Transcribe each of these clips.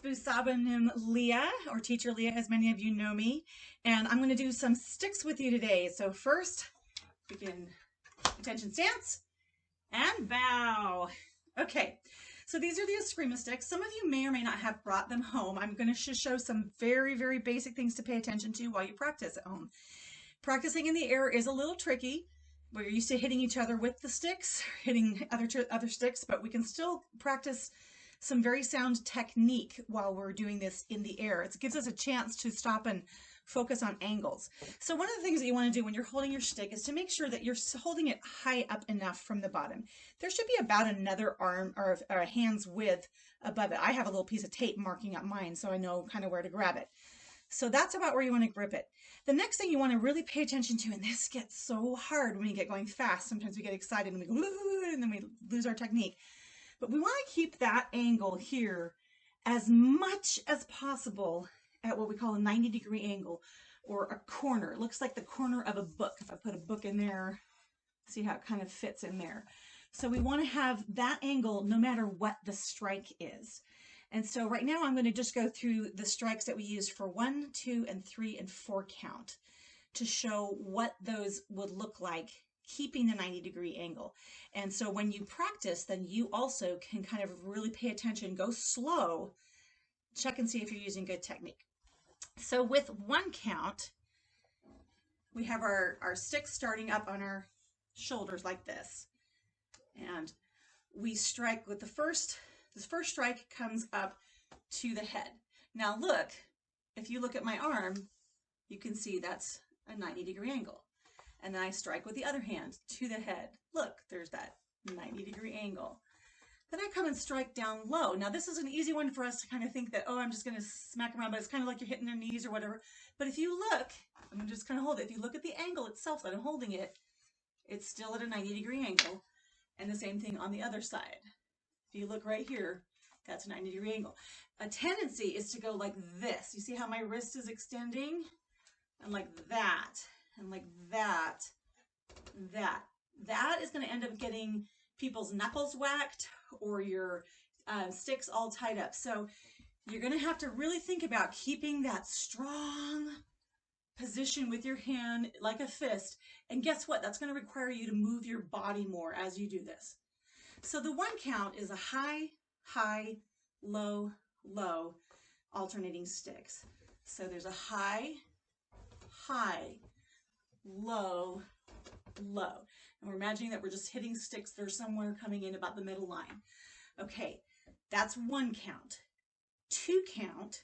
Busabanim Leah, or Teacher Leah, as many of you know me, and I'm going to do some sticks with you today. So first, begin attention stance and bow. Okay, so these are the Eskrima sticks. Some of you may or may not have brought them home. I'm going to show some very, very basic things to pay attention to while you practice at home. Practicing in the air is a little tricky. We're used to hitting each other with the sticks, hitting other sticks, but we can still practice some very sound technique while we're doing this in the air. It gives us a chance to stop and focus on angles. So one of the things that you want to do when you're holding your stick is to make sure that you're holding it high up enough from the bottom. There should be about another arm or a hand's width above it. I have a little piece of tape marking up mine, so I know kind of where to grab it. So that's about where you want to grip it. The next thing you want to really pay attention to, and this gets so hard when you get going fast, sometimes we get excited and we go, and then we lose our technique. But we want to keep that angle here as much as possible at what we call a 90-degree angle, or a corner. It looks like the corner of a book. If I put a book in there, see how it kind of fits in there. So we want to have that angle no matter what the strike is. And so right now I'm going to just go through the strikes that we use for 1, 2, and 3, and 4 count to show what those would look like keeping the 90-degree angle. And so when you practice, then you also can kind of really pay attention, go slow, check and see if you're using good technique. So with 1 count, we have our sticks starting up on our shoulders like this. And we strike with this first strike comes up to the head. Now look, if you look at my arm, you can see that's a 90-degree angle. And then I strike with the other hand to the head. Look, there's that 90-degree angle. Then I come and strike down low. Now this is an easy one for us to kind of think that, oh, I'm just going to smack around, but it's kind of like you're hitting their knees or whatever. But if you look, I'm going to just kind of hold it. If you look at the angle itself that I'm holding it, it's still at a 90-degree angle. And the same thing on the other side. If you look right here, that's a 90-degree angle. A tendency is to go like this. You see how my wrist is extending? And like that. And like that, that is going to end up getting people's knuckles whacked or your sticks all tied up. So you're going to have to really think about keeping that strong position with your hand like a fist. And guess what? That's going to require you to move your body more as you do this. So the 1 count is a high, high, low, low, alternating sticks. So there's a high, high, low, low. And we're imagining that we're just hitting sticks that are somewhere coming in about the middle line. Okay, that's 1 count. 2 count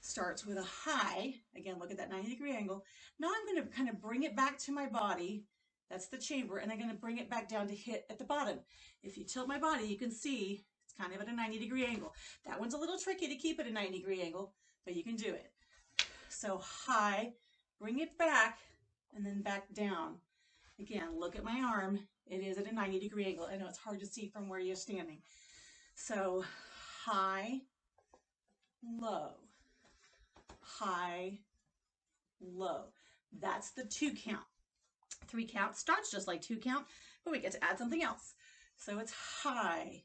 starts with a high. Again, look at that 90-degree angle. Now I'm going to kind of bring it back to my body. That's the chamber, and I'm going to bring it back down to hit at the bottom. If you tilt my body, you can see it's kind of at a 90-degree angle. That one's a little tricky to keep at a 90-degree angle, but you can do it. So high, bring it back, and then back down. Again, look at my arm. It is at a 90-degree angle. I know it's hard to see from where you're standing. So high, low, high, low. That's the 2 count. 3 count starts just like 2 count, but we get to add something else. So it's high,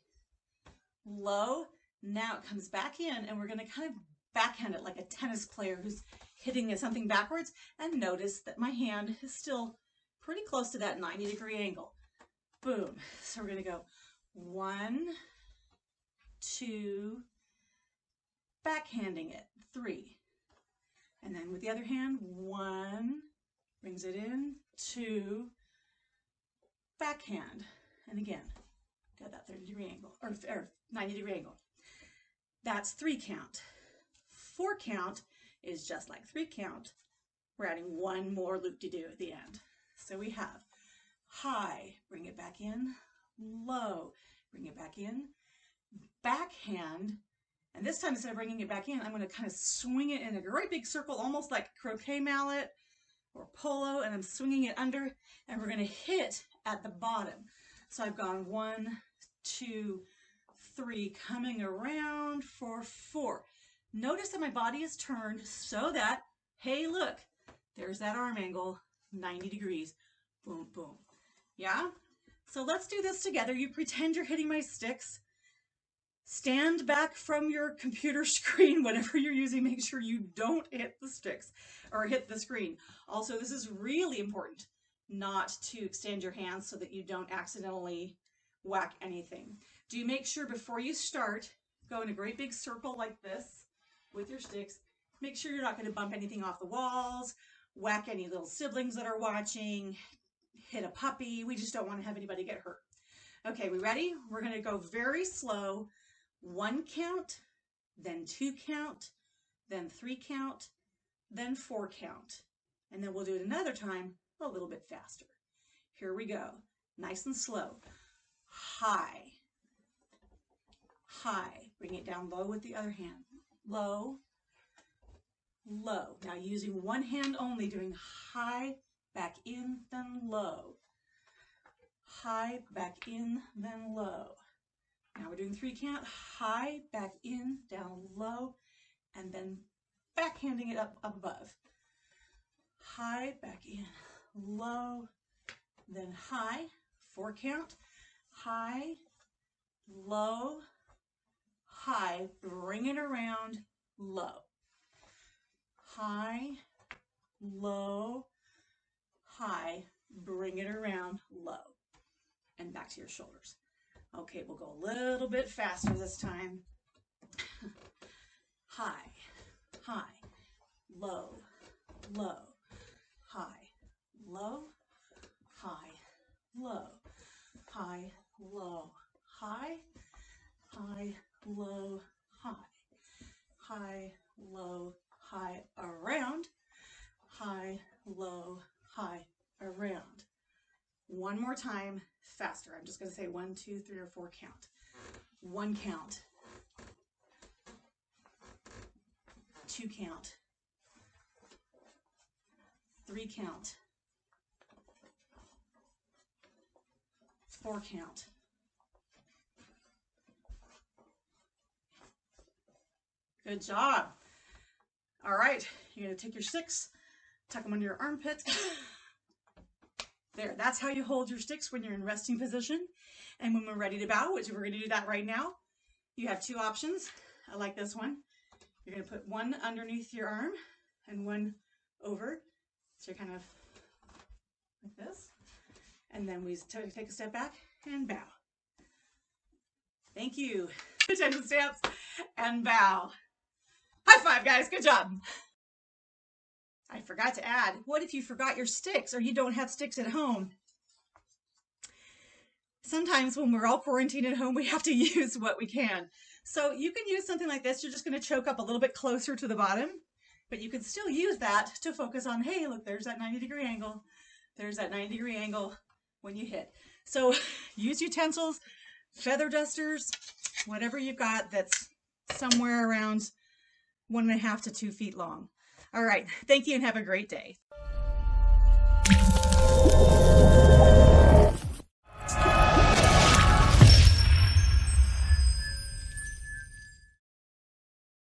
low. Now it comes back in, and we're going to kind of backhand it like a tennis player who's hitting something backwards. And notice that my hand is still pretty close to that 90-degree angle. Boom. So we're going to go 1, 2, backhanding it, 3. And then with the other hand, 1, brings it in, 2, backhand. And again, got that 30-degree angle, or 90-degree angle. That's 3 count. 4 count is just like 3 count. We're adding 1 more loop-de-doo at the end. So we have high, bring it back in, low, bring it back in, backhand, and this time instead of bringing it back in, I'm going to kind of swing it in a great big circle, almost like croquet mallet or polo, and I'm swinging it under, and we're going to hit at the bottom. So I've gone 1, 2, 3, coming around for 4. Notice that my body is turned so that, hey, look, there's that arm angle, 90 degrees. Boom, boom. Yeah? So let's do this together. You pretend you're hitting my sticks. Stand back from your computer screen, whatever you're using, make sure you don't hit the sticks or hit the screen. Also, this is really important not to extend your hands so that you don't accidentally whack anything. Do make sure before you start, go in a great big circle like this with your sticks. Make sure you're not going to bump anything off the walls, whack any little siblings that are watching, hit a puppy. We just don't want to have anybody get hurt. Okay, we ready? We're going to go very slow. 1 count, then 2 count, then 3 count, then 4 count. And then we'll do it another time a little bit faster. Here we go. Nice and slow. High, high. Bring it down low with the other hand. Low, low. Now using one hand only, doing high, back in, then low. High, back in, then low. Now we're doing 3 count. High, back in, down low, and then backhanding it up above. High, back in, low, then high. 4 count. High, low, high. Bring it around, low. High, low, high. Bring it around, low. And back to your shoulders. Okay, we'll go a little bit faster this time. High, high, low, low, high, low, high, low, high, low, high, high, low, high, high, low, high, around, high, low, high, around. One more time, faster. I'm just going to say 1, 2, 3, or 4 count. 1 count. 2 count. 3 count. 4 count. Good job. All right, you're going to take your sticks, tuck them under your armpit. There, that's how you hold your sticks when you're in resting position. And when we're ready to bow, which we're going to do that right now, you have 2 options. I like this one. You're going to put one underneath your arm and one over. So you're kind of like this. And then we take a step back and bow. Thank you. Attention stance and bow. High five, guys. Good job. I forgot to add, what if you forgot your sticks or you don't have sticks at home? Sometimes when we're all quarantined at home, we have to use what we can. So you can use something like this. You're just going to choke up a little bit closer to the bottom, but you can still use that to focus on, hey, look, there's that 90-degree angle. There's that 90-degree angle when you hit. So use utensils, feather dusters, whatever you've got that's somewhere around 1.5 to 2 feet long. All right. Thank you and have a great day.